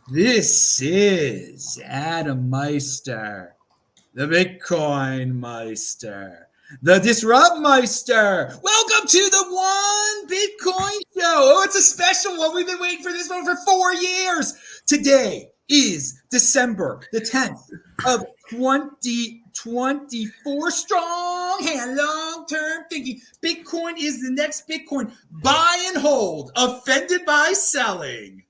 This is Adam Meister, the BitcoinMeister, the Disrupt Meister. Welcome to the One Bitcoin Show. Oh, it's a special one. We've been waiting for this one for 4 years. Today is December the 10th of 2024. Strong hand, long-term thinking. Bitcoin is the next Bitcoin. Buy and hold. Offended by selling.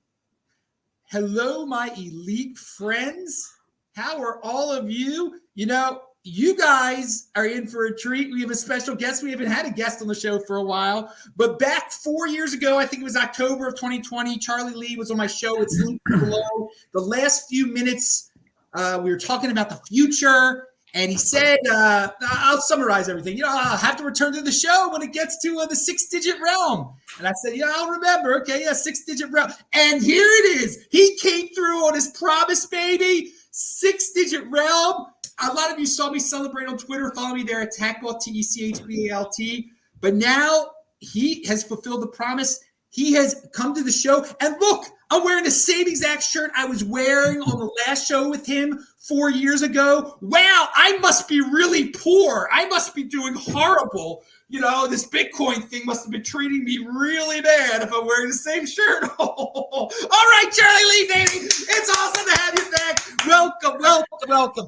Hello, my elite friends. How are all of you? You know, you guys are in for a treat. We have a special guest. We haven't had a guest on the show for a while, but back 4 years ago, I think it was October of 2020, Charlie Lee was on my show. It's linked below. The last few minutes, we were talking about the future, and he said, I'll summarize everything. I'll have to return to the show when it gets to the 6-digit realm. And I said, I'll remember. Okay, 6-digit realm. And here it is. He came through on his promise, baby. 6-digit realm. A lot of you saw me celebrate on Twitter. Follow me there at TechBalt, TECHBALT. But now he has fulfilled the promise. He has come to the show. And look, I'm wearing the same exact shirt I was wearing on the last show with him 4 years ago. Wow, I must be really poor. I must be doing horrible. This Bitcoin thing must have been treating me really bad if I'm wearing the same shirt. All right, Charlie Lee, baby. It's awesome to have you back. Welcome.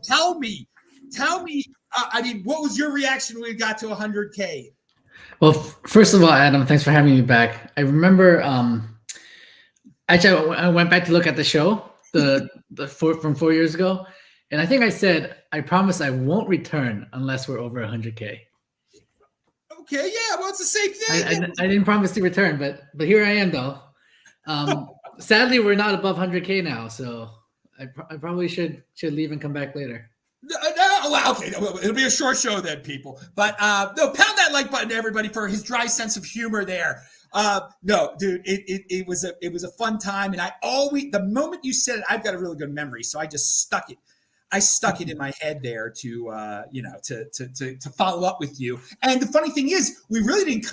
Tell me, what was your reaction when we got to 100K? Well, first of all, Adam, thanks for having me back. I remember, actually, I went back to look at the show from 4 years ago, and I think I said, I promise I won't return unless we're over 100K. Okay, yeah, well, it's the same thing. I didn't promise to return, but here I am, though. Sadly, we're not above 100K now, so I probably should leave and come back later. Well, okay, it'll be a short show then, people. But no, pound that like button to everybody for his dry sense of humor there. No, dude, it was a fun time, and the moment you said it, I've got a really good memory, so I just stuck it. I stuck it in my head there to follow up with you. And the funny thing is, we really didn't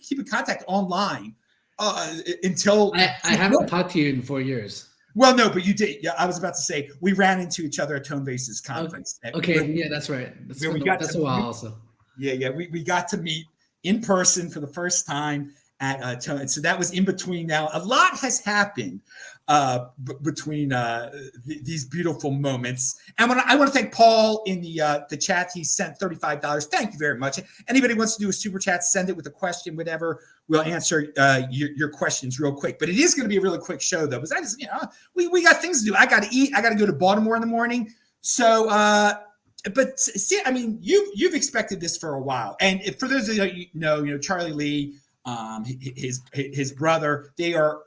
keep in contact online until I haven't talked to you in 4 years. Well, no, but you did. Yeah, I was about to say we ran into each other at Tone Base's conference. Okay, yeah, that's right. That's a while also. Yeah, we got to meet in person for the first time at Tone. So that was in between. Now a lot has happened between these beautiful moments. And I want to thank Paul in the chat. He sent $35. Thank you very much. Anybody wants to do a super chat, send it with a question, whatever. We'll answer your questions real quick. But it is going to be a really quick show, though, because we got things to do. I got to eat. I got to go to Baltimore in the morning. So, but see, I mean, you've expected this for a while. And for those of you know, Charlie Lee, his brother, they are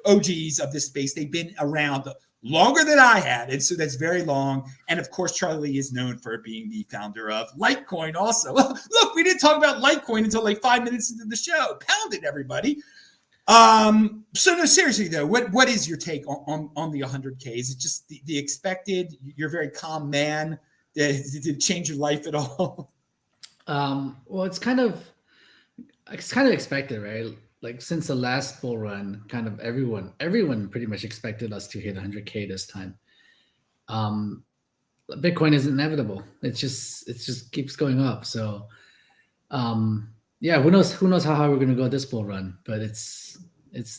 OGs of this space. They've been around longer than I had, and so that's very long. And of course, Charlie Lee is known for being the founder of Litecoin also. Look, we didn't talk about Litecoin until like 5 minutes into the show. Pound it, everybody. So no, seriously though, what is your take on the 100K? Is it just the expected? You're a very calm man. Did it change your life at all? Well, it's kind of expected, right? Like since the last bull run, kind of everyone pretty much expected us to hit 100K this time. Bitcoin is inevitable. It just keeps going up. So, yeah, who knows how high we're going to go this bull run, but it's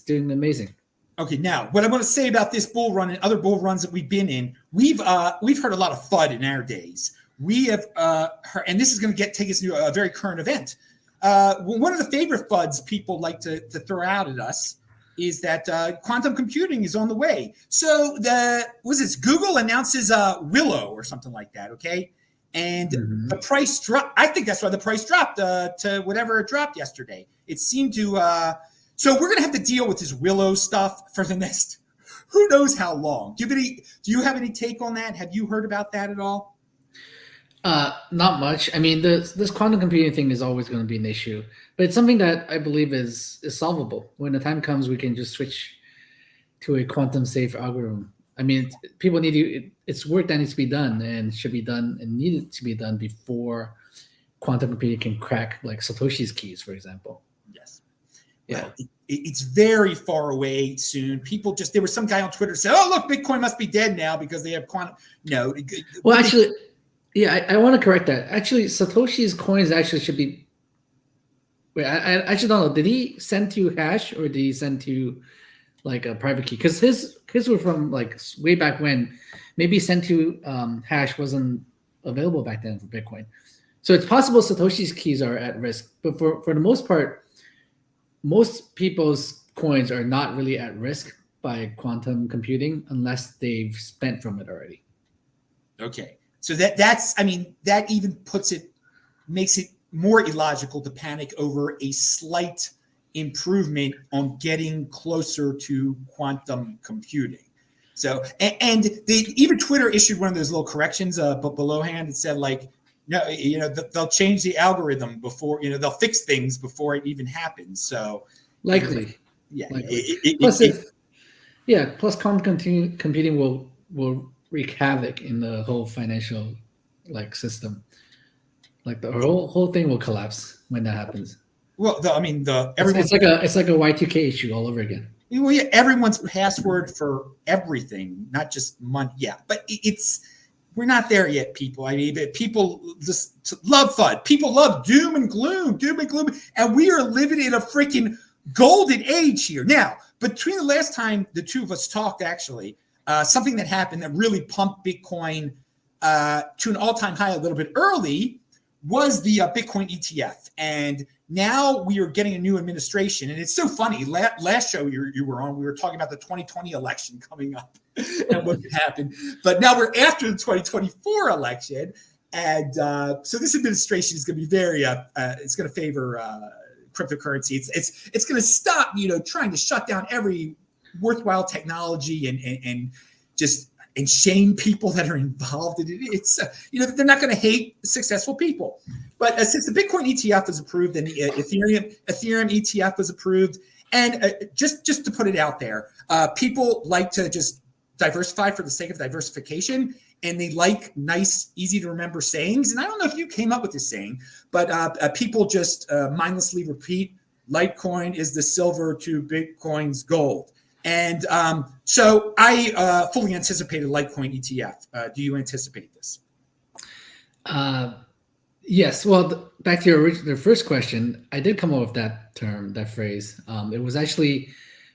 doing amazing. Okay, now what I want to say about this bull run and other bull runs that we've been in, we've heard a lot of FUD in our days. We have heard, and this is going to take us to a very current event. One of the favorite FUDs people like to throw out at us is that quantum computing is on the way. So Google announces Willow or something like that, okay? And the price dropped. I think that's why the price dropped to whatever it dropped yesterday. It seemed to so we're going to have to deal with this Willow stuff for the next who knows how long. Do you have any take on that? Have you heard about that at all? Not much. I mean, this quantum computing thing is always going to be an issue, but it's something that I believe is solvable. When the time comes, we can just switch to a quantum safe algorithm. I mean, people it's work that needs to be done and should be done and needed to be done before quantum computing can crack like Satoshi's keys, for example. Yes. Yeah. Well, it's very far away soon. People just, there was some guy on Twitter said, oh, look, Bitcoin must be dead now because they have quantum. No. Well, actually, yeah, I want to correct that. Actually, Satoshi's coins actually should be. Wait, I actually don't know. Did he send to hash or did he send to like a private key? Because his were from like way back when. Maybe sent to hash wasn't available back then for Bitcoin. So it's possible Satoshi's keys are at risk. But for the most part, most people's coins are not really at risk by quantum computing unless they've spent from it already. Okay. So that's, I mean, that even makes it more illogical to panic over a slight improvement on getting closer to quantum computing. So, and even Twitter issued one of those little corrections, but below hand, it said like, no, they'll change the algorithm before, they'll fix things before it even happens. So likely. Yeah. Likely. Plus quantum computing will wreak havoc in the whole financial system. Like the whole thing will collapse when that happens. Well, it's like a Y2K issue all over again. Well, yeah, everyone's password for everything, not just money. Yeah, but we're not there yet, people. I mean, people just love FUD. People love doom and gloom, and we are living in a freaking golden age here. Now, between the last time the two of us talked, actually, something that happened that really pumped Bitcoin to an all-time high a little bit early was the Bitcoin ETF. And now we are getting a new administration. And it's so funny. Last show you were on, we were talking about the 2020 election coming up and what could happen. But now we're after the 2024 election. And so this administration is going to be very, it's going to favor cryptocurrency. It's going to stop, trying to shut down every worthwhile technology and shame people that are involved in it. It's, they're not going to hate successful people. But since the Bitcoin ETF was approved and the Ethereum ETF was approved, and just to put it out there, people like to just diversify for the sake of diversification, and they like nice, easy to remember sayings. And I don't know if you came up with this saying, but people just mindlessly repeat, Litecoin is the silver to Bitcoin's gold. And so I fully anticipated Litecoin ETF. Do you anticipate this? Yes. Well, back to your first question, I did come up with that term, that phrase. It was actually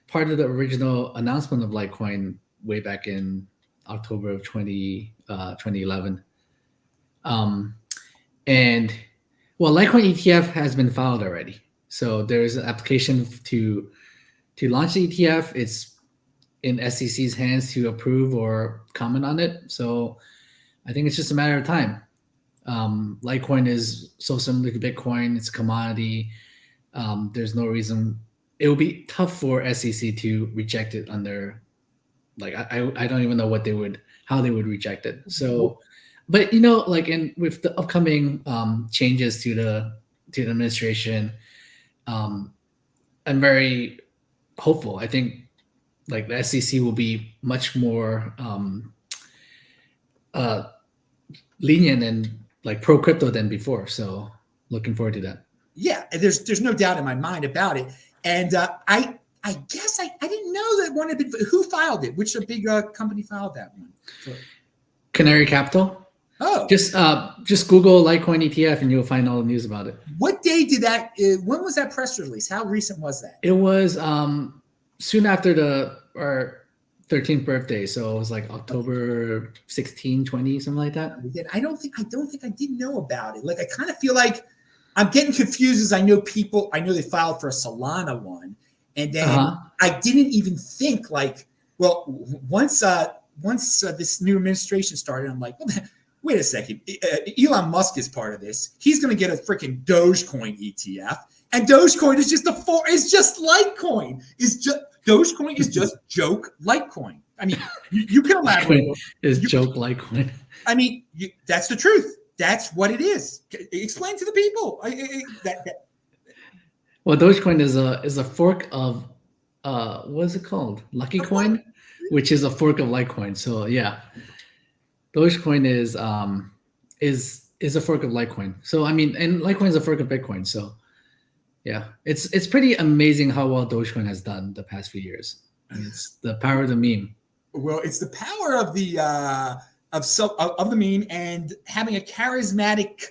part of the original announcement of Litecoin way back in October of 2011. And well, Litecoin ETF has been filed already. So there's an application to launch the ETF. It's in SEC's hands to approve or comment on it. So I think it's just a matter of time. Litecoin is so similar to Bitcoin. It's a commodity. There's no reason. It would be tough for SEC to reject it under, I don't even know how they would reject it. So, but with the upcoming changes to the administration, I'm very hopeful. I think the SEC will be much more lenient and pro crypto than before. So looking forward to that. Yeah, there's no doubt in my mind about it. And I guess I didn't know that one had been. Who filed it? Which big company filed that one? So, Canary Capital. Oh, just Google Litecoin ETF and you'll find all the news about it. What day did that? When was that press release? How recent was that? It was soon after our 13th birthday, so it was October 16, 20, something like that. I don't think I did know about it. I kind of feel like I'm getting confused as I know they filed for a Solana one, and then I didn't even think once this new administration started, I'm like, wait a second, Elon Musk is part of this. He's going to get a freaking Dogecoin ETF, and Dogecoin is just Litecoin. Dogecoin is just joke Litecoin. I mean, you can elaborate. Joke Litecoin. I mean, that's the truth. That's what it is. Explain to the people. Well, Dogecoin is a fork of what is it called? Lucky Coin, which is a fork of Litecoin. So yeah, Dogecoin is a fork of Litecoin. So I mean, and Litecoin is a fork of Bitcoin. So Yeah, it's pretty amazing how well Dogecoin has done the past few years. It's the power of the meme. Well, it's the power of the of the meme and having a charismatic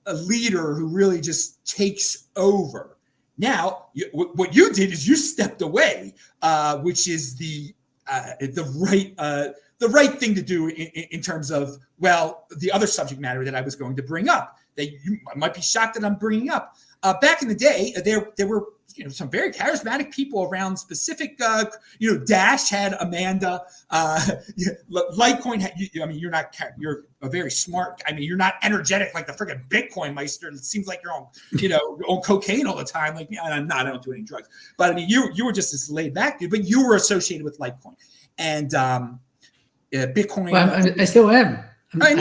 leader who really just takes over. Now, what you did is you stepped away, which is the right thing to do in terms of, well, the other subject matter that I was going to bring up that you might be shocked that I'm bringing up. Back in the day, there were some very charismatic people around specific. Dash had Amanda. Litecoin had. You're a very smart. You're not energetic like the freaking BitcoinMeister. It seems like you're on cocaine all the time. Like I'm not. I don't do any drugs. But you were just this laid back dude. But you were associated with Litecoin and Bitcoin. Well, I still am. I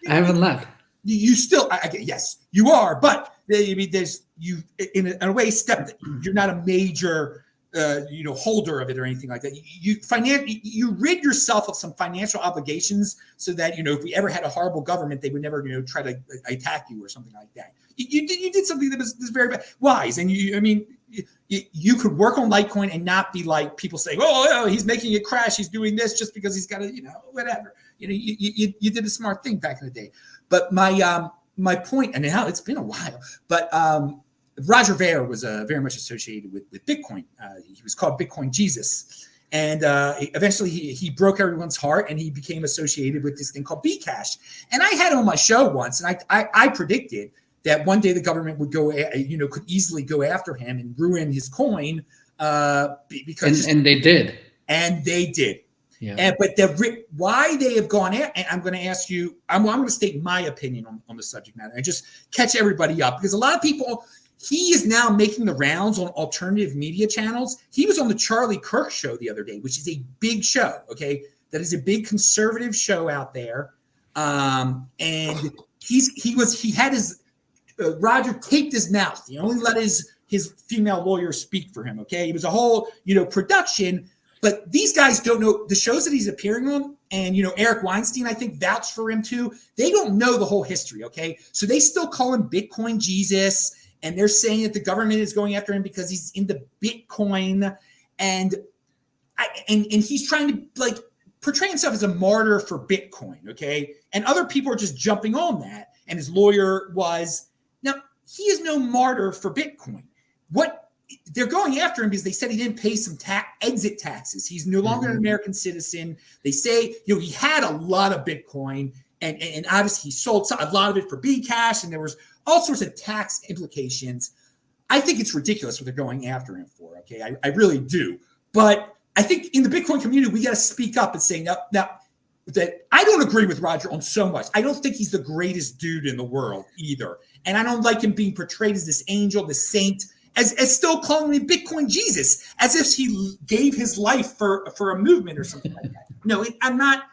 haven't left. You still, yes, you are, but there's you in a way you're not a major holder of it or anything like that. You rid yourself of some financial obligations so that if we ever had a horrible government, they would never try to attack you or something like that. You did something that was very wise, and you could work on Litecoin and not be like people saying, oh, he's making it crash, he's doing this just because he's got to whatever. You did a smart thing back in the day. But my point, and now it's been a while, but Roger Ver was very much associated with Bitcoin. He was called Bitcoin Jesus. And eventually he broke everyone's heart and he became associated with this thing called Bcash. And I had him on my show once, and I predicted that one day the government would could easily go after him and ruin his coin because and they did. And they did. Yeah. But why they have gone out, and I'm going to ask you, I'm going to state my opinion on the subject matter and just catch everybody up, because a lot of people, he is now making the rounds on alternative media channels. He was on the Charlie Kirk show the other day, which is a big show. Okay. That is a big conservative show out there. And he had his, Roger taped his mouth. He only let his female lawyer speak for him. Okay. It was a whole, production. But these guys don't know the shows that he's appearing on, and Eric Weinstein, I think, vouched for him too. They don't know the whole history, okay? So they still call him Bitcoin Jesus, and they're saying that the government is going after him because he's into Bitcoin, and he's trying to portray himself as a martyr for Bitcoin, okay? And other people are just jumping on that, and his lawyer was. Now, he is no martyr for Bitcoin. What they're going after him because they said he didn't pay some exit taxes. He's no longer an American citizen. They say, he had a lot of Bitcoin and obviously he sold a lot of it for Bcash, and there was all sorts of tax implications. I think it's ridiculous what they're going after him for. Okay. I really do. But I think in the Bitcoin community, we got to speak up and say now that I don't agree with Roger on so much. I don't think he's the greatest dude in the world either. And I don't like him being portrayed as this angel, this saint, as still calling him Bitcoin Jesus, as if he gave his life for a movement or something like that. No, I'm not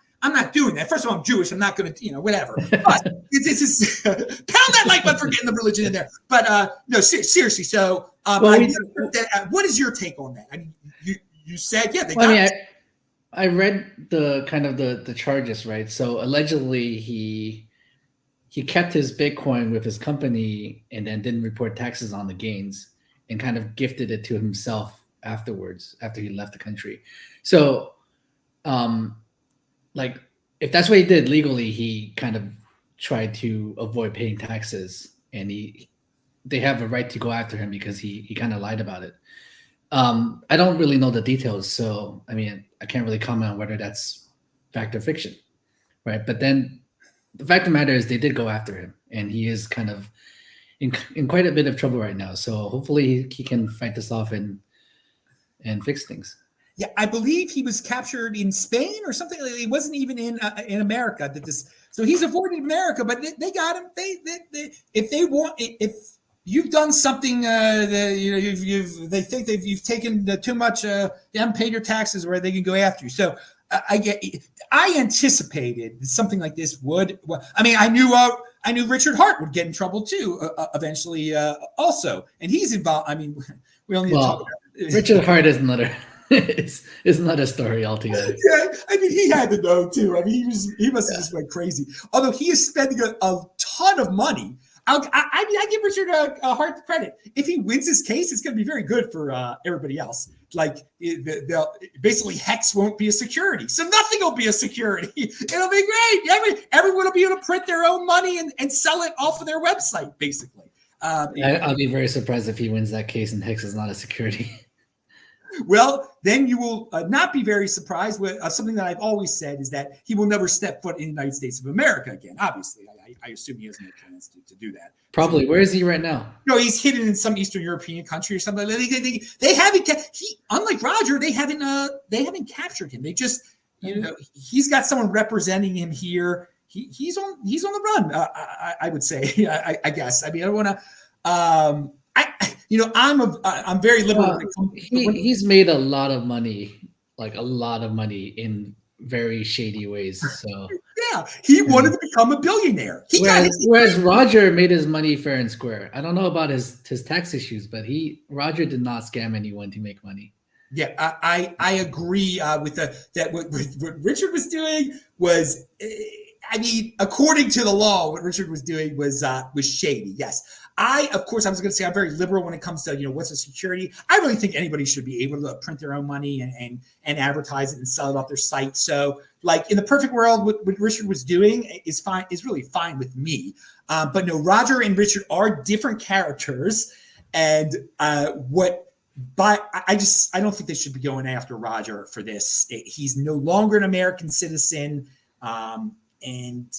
doing that. First of all, I'm Jewish. I'm not going to, whatever. But this is pound that like button for getting the religion in there. But no, seriously. So, what is your take on that? I mean, you said, yeah, they got. I read the kind of the charges, right? So allegedly he kept his Bitcoin with his company and then didn't report taxes on the gains, and kind of gifted it to himself afterwards, after he left the country. So, if that's what he did legally, he kind of tried to avoid paying taxes, and they have a right to go after him because he kind of lied about it. I don't really know the details, so I can't really comment on whether that's fact or fiction, right? But then the fact of the matter is they did go after him, and he is kind of in quite a bit of trouble right now. So hopefully he can fight this off and fix things. Yeah, I believe he was captured in Spain or something. He wasn't even in America. So he's avoided America, but they got him. If you've done something they think that you've taken too much, you haven't paid your taxes, where they can go after you. So I anticipated something like this would. I knew Richard Hart would get in trouble too eventually also, and he's involved. We only talk about it. Richard Hart is another. It's not a story altogether. Yeah, he had to know too. He must have just went crazy. Although he is spending a ton of money. I give Richard a hard credit. If he wins his case, it's going to be very good for everybody else. Like basically, Hex won't be a security, so nothing will be a security. It'll be great. Everyone will be able to print their own money and sell it off of their website, basically. I'll be very surprised if he wins that case and Hex is not a security. Well, then you will not be very surprised with something that I've always said is that he will never step foot in the United States of America again. Obviously, I assume he has no plans to do that. Probably. Where is he right now? No, he's hidden in some Eastern European country or something. They haven't. Unlike Roger, they haven't captured him. They just, he's got someone representing him here. He's on the run. I would say. I guess. I mean, I don't want to. I'm very liberal. He's made a lot of money, in very shady ways. So yeah, he wanted to become a billionaire. Whereas Roger made his money fair and square. I don't know about his tax issues, but Roger did not scam anyone to make money. Yeah, I agree with that. What Richard was doing was, according to the law, what Richard was doing was shady. Yes. Of course, I was going to say I'm very liberal when it comes to, what's a security. I really think anybody should be able to print their own money and advertise it and sell it off their site. So, like in the perfect world, what Richard was doing is really fine with me. But no, Roger and Richard are different characters, and I don't think they should be going after Roger for this. He's no longer an American citizen. And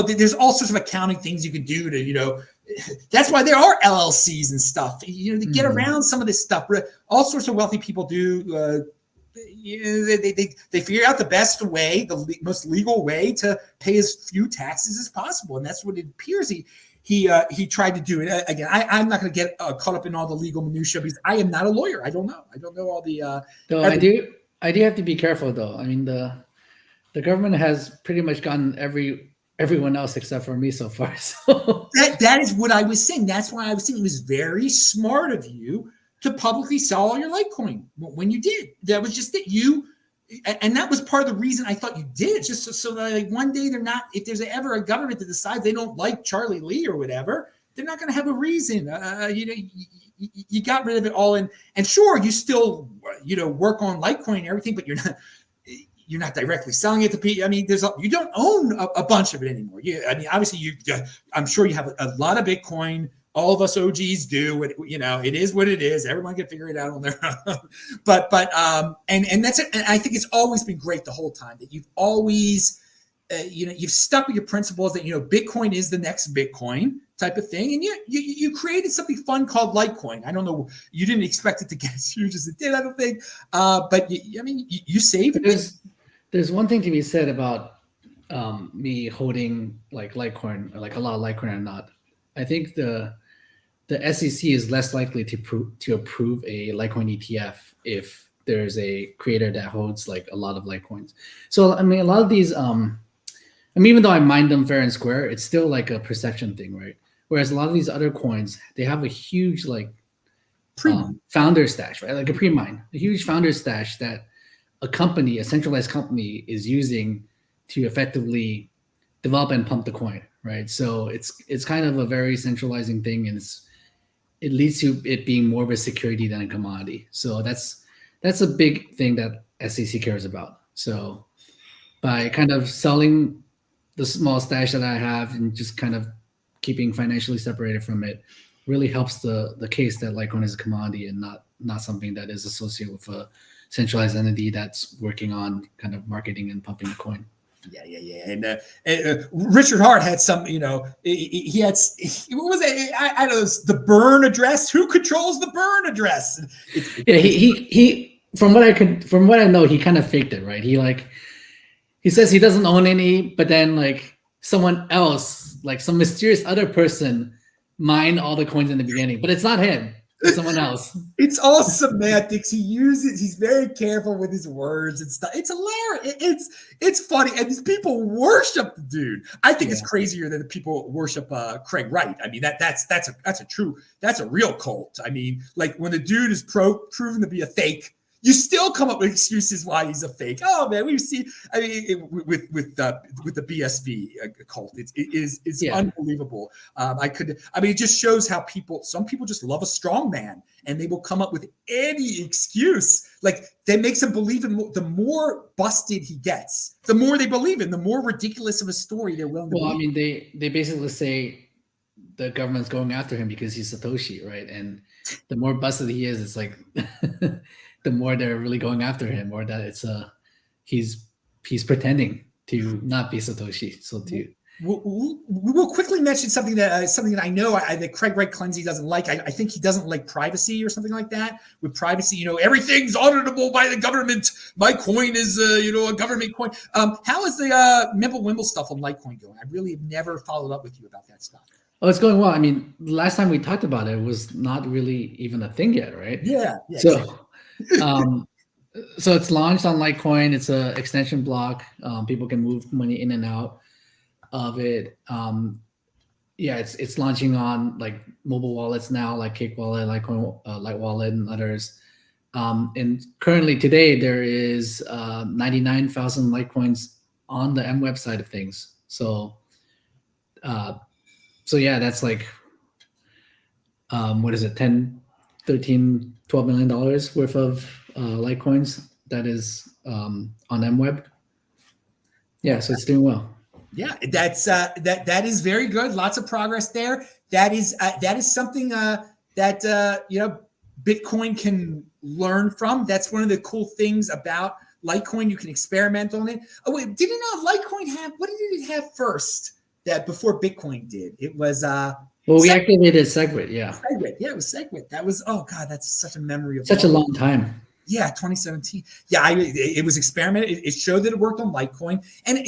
there's all sorts of accounting things you can do to, that's why there are LLCs and stuff, to get around some of this stuff. All sorts of wealthy people do. They figure out the best way, the most legal way to pay as few taxes as possible, and that's what it appears he tried to do. It again. I'm not going to get caught up in all the legal minutia because I am not a lawyer. I don't know all the. So I do have to be careful though. I mean the government has pretty much gotten everyone else except for me so far. So that is what I was saying. That's why I was saying it was very smart of you to publicly sell all your Litecoin when you did. That was just it. And that was part of the reason I thought you did it, just so that like one day if there's ever a government that decides they don't like Charlie Lee or whatever, they're not going to have a reason. You got rid of it all, and sure, you still work on Litecoin and everything, but you're not directly selling it to people. I mean, you don't own a bunch of it anymore. Obviously, I'm sure you have a lot of Bitcoin. All of us OGs do. It is what it is. Everyone can figure it out on their own. But and that's it. And I think it's always been great the whole time that you've always, you've stuck with your principles that Bitcoin is the next Bitcoin type of thing, and you created something fun called Litecoin. I don't know, you didn't expect it to get as huge as it did, I don't think, but you saved it. There's one thing to be said about me holding like Litecoin, or like a lot of Litecoin or not. I think the SEC is less likely to approve a Litecoin ETF if there's a creator that holds like a lot of Litecoins. So a lot of these, even though I mine them fair and square, it's still like a perception thing, right? Whereas a lot of these other coins, they have a huge founder stash, right? Like a pre-mine, a huge founder stash that a centralized company is using to effectively develop and pump the coin, right? So it's kind of a very centralizing thing, and it leads to it being more of a security than a commodity. So that's a big thing that SEC cares about. So by kind of selling the small stash that I have and just kind of keeping financially separated from it really helps the case that Litecoin is a commodity and not something that is associated with a centralized entity that's working on kind of marketing and pumping the coin. Yeah. And Richard Hart had some, he had, what was it? I don't know, the burn address. Who controls the burn address? Yeah, he from what I know, he kind of faked it, right? He says he doesn't own any, but then like someone else, like some mysterious other person, mined all the coins in the beginning, but it's not him. It's someone else. It's all semantics. He's very careful with his words and stuff. It's hilarious. It's funny. And these people worship the dude. I think it's crazier than the people worship Craig Wright. I mean, that's a real cult. I mean, like when the dude is proven to be a fake, You still come up with excuses why he's a fake. Oh man, we've seen. I mean, with the BSV cult, it's unbelievable. It just shows how some people just love a strong man, and they will come up with any excuse. Like that makes them believe in. The more busted he gets, the more they believe in. The more ridiculous of a story they're willing to. Well, I mean, they basically say the government's going after him because he's Satoshi, right? And the more busted he is, it's like the more they're really going after him, or that it's he's pretending to not be Satoshi. So we'll quickly mention something that I know that Craig Wright Cleansey doesn't like. I think he doesn't like privacy or something like that. With privacy, everything's auditable by the government. My coin is a government coin. How is the Mimblewimble stuff on Litecoin going? I really have never followed up with you about that stuff. Oh, it's going well. I mean, last time we talked about it was not really even a thing yet, right? Yeah. So, so it's launched on Litecoin. It's an extension block. People can move money in and out of it. It's launching on like mobile wallets now, like Cake Wallet, Litecoin, Light Wallet, and others. And currently today there is 99,000 Litecoins on the MWeb side of things. So that's like what is it, 10, 13, $12 million worth of Litecoins that is on MWeb. Yeah, so it's doing well. Yeah, that's that is very good. Lots of progress there. That is something that Bitcoin can learn from. That's one of the cool things about Litecoin. You can experiment on it. Oh wait, didn't Litecoin have, what did it have first? That before Bitcoin did, it was we activated SegWit, yeah. SegWit, yeah, it was SegWit. That was, oh god, that's such a memory of such a long time. Yeah, 2017. Yeah, it was experimented. It showed that it worked on Litecoin, and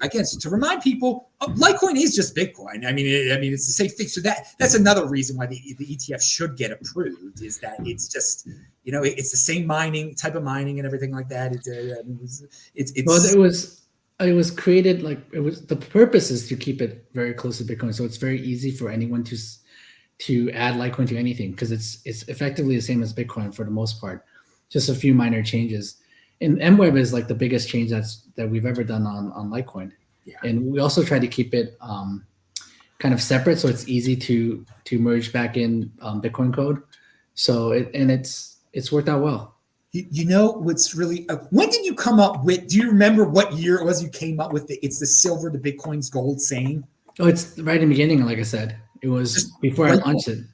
again, to remind people, Litecoin is just Bitcoin. I mean, it's the same thing. So that's another reason why the ETF should get approved, is that it's just it's the same type of mining and everything like that. It was created the purpose is to keep it very close to Bitcoin, so it's very easy for anyone to add Litecoin to anything, because it's effectively the same as Bitcoin for the most part, just a few minor changes. And MWeb is like the biggest change that we've ever done on Litecoin. Yeah. And we also try to keep it kind of separate, so it's easy to merge back in Bitcoin code. So it's worked out well. What's really, when did you come up with, do you remember what year it was you came up with it's the silver to Bitcoin's gold saying? Oh, it's right in the beginning, like I said. It was just before I launched it.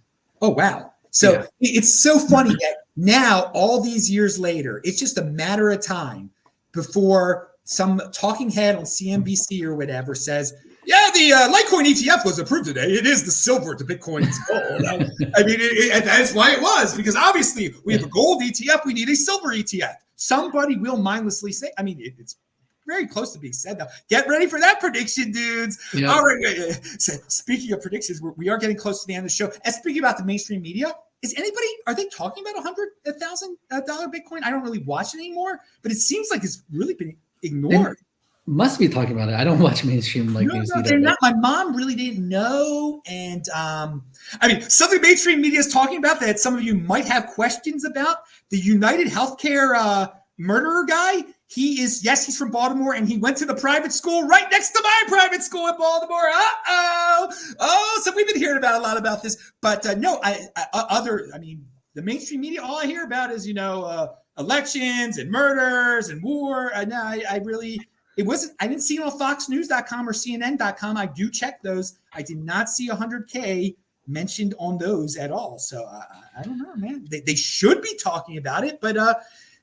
Oh, wow. So It's so funny that now, all these years later, it's just a matter of time before some talking head on CNBC or whatever says, yeah, the Litecoin ETF was approved today. It is the silver to Bitcoin's gold. I mean, that's why it was, because obviously we have a gold ETF. We need a silver ETF. Somebody will mindlessly say, I mean, it's very close to being said now. Get ready for that prediction, dudes. Yeah. All right. So speaking of predictions, we are getting close to the end of the show. And speaking about the mainstream media, are they talking about $100,000 Bitcoin? I don't really watch it anymore, but it seems like it's really been ignored. Must be talking about it. I don't watch mainstream news. No, they're not. My mom really didn't know. And something mainstream media is talking about that some of you might have questions about. The United Healthcare murderer guy. He's from Baltimore, and he went to the private school right next to my private school in Baltimore. So we've been hearing a lot about this. But the mainstream media, all I hear about is, elections and murders and war. I didn't see it on FoxNews.com or CNN.com. I do check those. I did not see 100K mentioned on those at all. So I don't know, man. They should be talking about it, but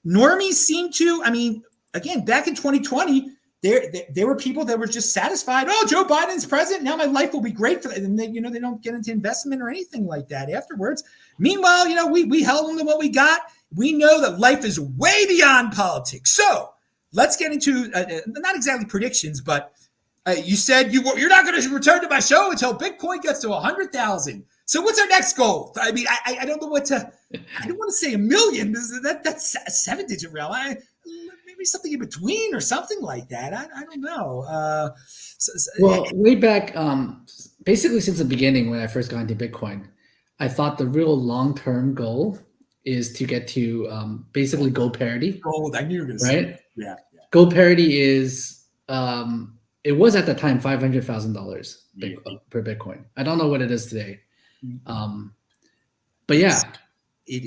normies seem to. I mean, again, back in 2020, there were people that were just satisfied. Oh, Joe Biden's president. Now my life will be great for that. And they don't get into investment or anything like that afterwards. Meanwhile, we held on to what we got. We know that life is way beyond politics. So let's get into not exactly predictions, but you said you're not going to return to my show until Bitcoin gets to 100,000. So what's our next goal? I mean, I don't know what to. I don't want to say 1 million. That's a 7-digit realm. Maybe something in between or something like that. I don't know. Way back, basically since the beginning when I first got into Bitcoin, I thought the real long-term goal is to get to basically gold parity. Gold. I knew you were going to right? say that. Yeah. Gold parity is it was at the time $500,000 per Bitcoin. I don't know what it is today, but yeah,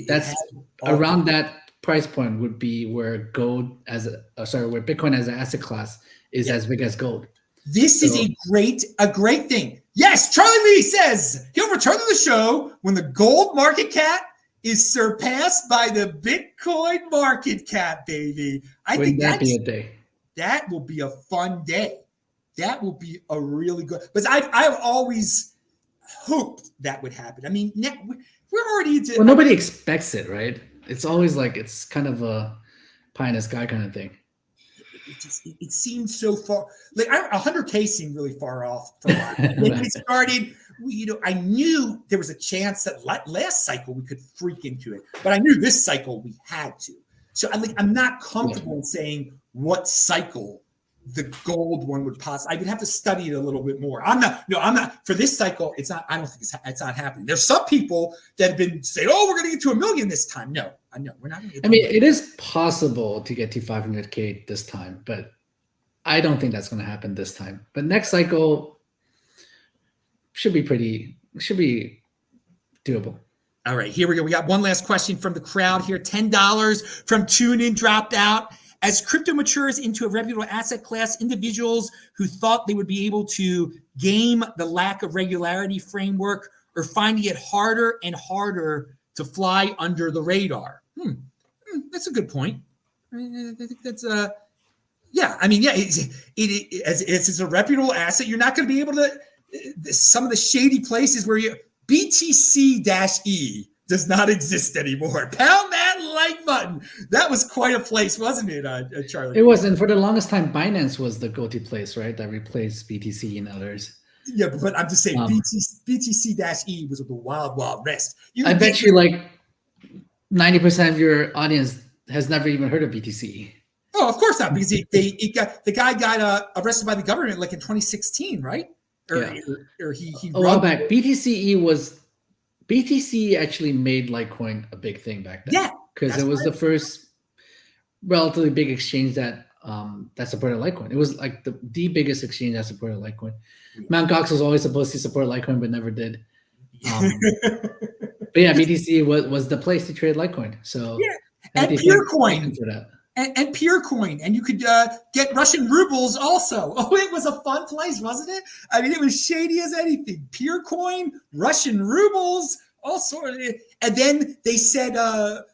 that's around that price point would be where gold where Bitcoin as an asset class is as big as gold. This is a great thing. Yes, Charlie Lee says he'll return to the show when the gold market cap is surpassed by the Bitcoin market cap, baby. Wouldn't that be a day? That will be a fun day. That will be a really good. Because I've always hoped that would happen. I mean, we're already into. Well, nobody expects it, right? It's always like it's kind of a pie in the sky kind of thing. It seems so far. Like 100K seemed really far off from when we started. I knew there was a chance that last cycle we could freak into it, but I knew this cycle we had to. So I'm not comfortable in saying what cycle the gold one would possibly. I would have to study it a little bit more. I'm not for this cycle. It's not. I don't think it's not happening. There's some people that have been saying, "Oh, we're going to get to 1 million this time." No, I know we're not going to get. I mean, it is possible to get to 500K this time, but I don't think that's going to happen this time. But next cycle should be doable. All right, here we go. We got one last question from the crowd here. $10 from TuneIn dropped out. As crypto matures into a reputable asset class, individuals who thought they would be able to game the lack of regularity framework are finding it harder and harder to fly under the radar. That's a good point. I think that's yeah. I mean, yeah. It's a reputable asset. You're not going to be able to. Some of the shady places where BTC-E does not exist anymore. Pound that like button. That was quite a place, wasn't it, Charlie? It was, and for the longest time, Binance was the go-to place, right? That replaced BTC and others. Yeah, but I'm just saying, BTC-E was the wild, wild west. I bet you like 90% of your audience has never even heard of BTC. Oh, of course not, because the guy got arrested by the government like in 2016, right? Or he a while back. BTC actually made Litecoin a big thing back then. Yeah, because it was the first relatively big exchange that supported Litecoin. It was like the biggest exchange that supported Litecoin. Mt. Gox was always supposed to support Litecoin, but never did. But yeah, BTC was the place to trade Litecoin. So yeah, and PureCoin for that. And PureCoin, and you could get Russian rubles also. Oh, it was a fun place, wasn't it? I mean, it was shady as anything. PureCoin, Russian rubles, all sorts. And then they said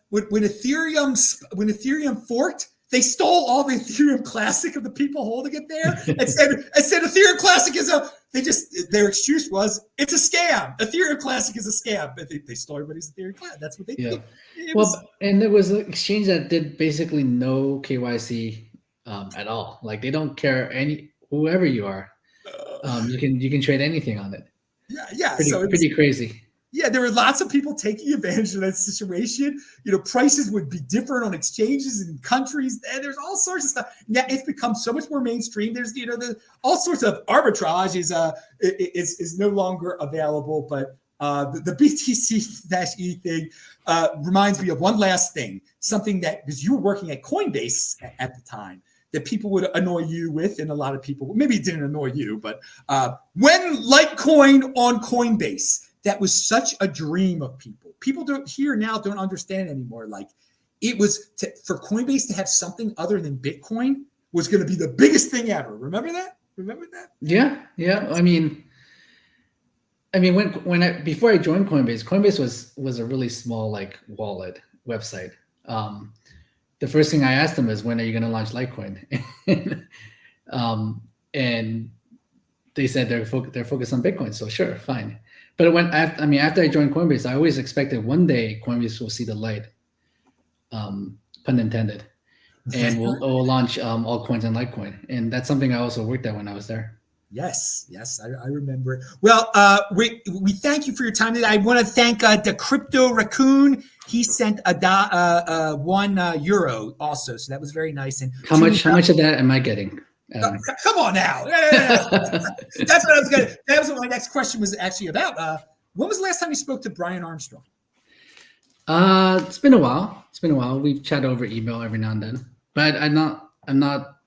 when Ethereum forked, they stole all the Ethereum Classic of the people holding it there. and said Ethereum Classic is their excuse was it's a scam. Ethereum Classic is a scam. But they stole everybody's Ethereum Classic. That's what they did. And there was an exchange that did basically no KYC at all. Like they don't care whoever you are. You can trade anything on it. Yeah. Pretty crazy. Yeah, there were lots of people taking advantage of that situation. Prices would be different on exchanges and countries. And there's all sorts of stuff. Now it's become so much more mainstream. There's all sorts of arbitrage is no longer available. But the BTC-E thing reminds me of one last thing. Something that, because you were working at Coinbase at the time, that people would annoy you with, and a lot of people, maybe it didn't annoy you, but when Litecoin on Coinbase, that was such a dream of people. People don't understand anymore. Like it was for Coinbase to have something other than Bitcoin was going to be the biggest thing ever. Remember that? Yeah. I mean, before I joined Coinbase was a really small like wallet website. The first thing I asked them is, when are you going to launch Litecoin? And they said they're focused on Bitcoin. So sure, fine. But after I joined Coinbase, I always expected one day Coinbase will see the light, pun intended, and we'll launch all coins on Litecoin. And that's something I also worked at when I was there. Yes, I remember it. Well, we thank you for your time today. I want to thank DaCryptoRaccoon. He sent €1 also, so that was very nice. And how much of that am I getting? Come on now. That's what I was going to. That was what my next question was actually about. When was the last time you spoke to Brian Armstrong? It's been a while. We've chatted over email every now and then, but I'm not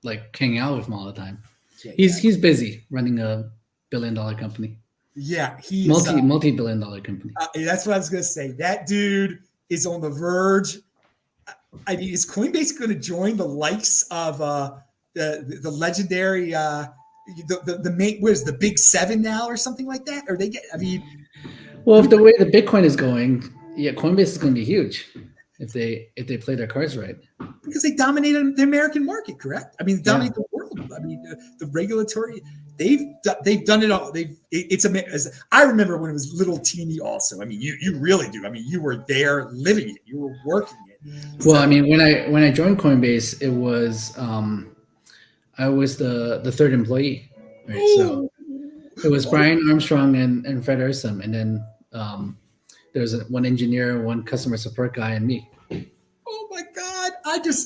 like hanging out with him all the time. Yeah, He's busy running a $1 billion company. Yeah, he is multi-billion-dollar company. That's what I was going to say. That dude is on the verge. I mean, is Coinbase going to join the likes of the legendary the main, what is the big seven now or something like that? Or they get? I mean, well, if the way the Bitcoin is going, yeah, Coinbase is going to be huge if they play their cards right. Because they dominated the American market, correct? I mean, dominate the world. I mean, the regulatory. They've done it all. It's amazing. I remember when it was little teeny. Also, I mean, you really do. I mean, you were there, living it. You were working it. Well, I mean, when I joined Coinbase, it was I was the third employee, right? Ooh. So it was Brian Armstrong and Fred Ursum, and then there was one engineer, one customer support guy, and me. Oh my God!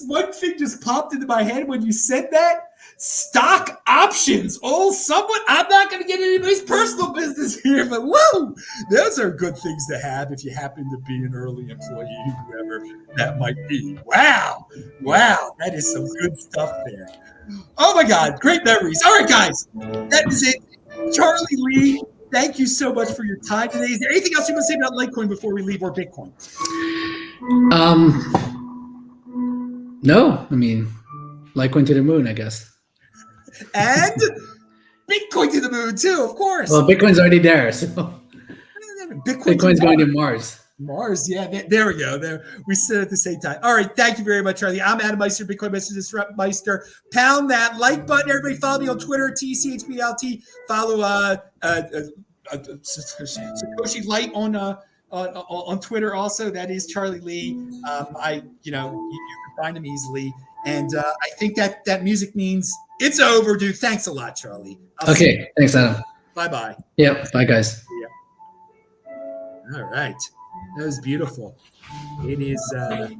One thing just popped into my head when you said that. Stock options. Oh, someone. I'm not going to get anybody's personal business here, but whoa, those are good things to have if you happen to be an early employee, whoever that might be. Wow, that is some good stuff there. Oh my God, great memories. All right, guys, that is it. Charlie Lee, thank you so much for your time today. Is there anything else you want to say about Litecoin before we leave, or Bitcoin? No, I mean, Litecoin to the moon, I guess. And Bitcoin to the moon too, of course. Well, Bitcoin's already there, so Bitcoin's going to Mars. Mars, yeah. There we go. There we said at the same time. All right, thank you very mumuch, Charlie. I'm Adam Meister, BitcoinMeister, DisruptMeister. Pound that like button. Everybody follow me on Twitter, TCHBLT. Follow Satoshi Light on Twitter also. That is Charlie Lee. You can find him easily. And I think that music means it's overdue. Thanks a lot, Charlie. Okay, thanks, Adam. Bye-bye. Yep, bye, guys. Yeah. All right. That was beautiful. It is, it's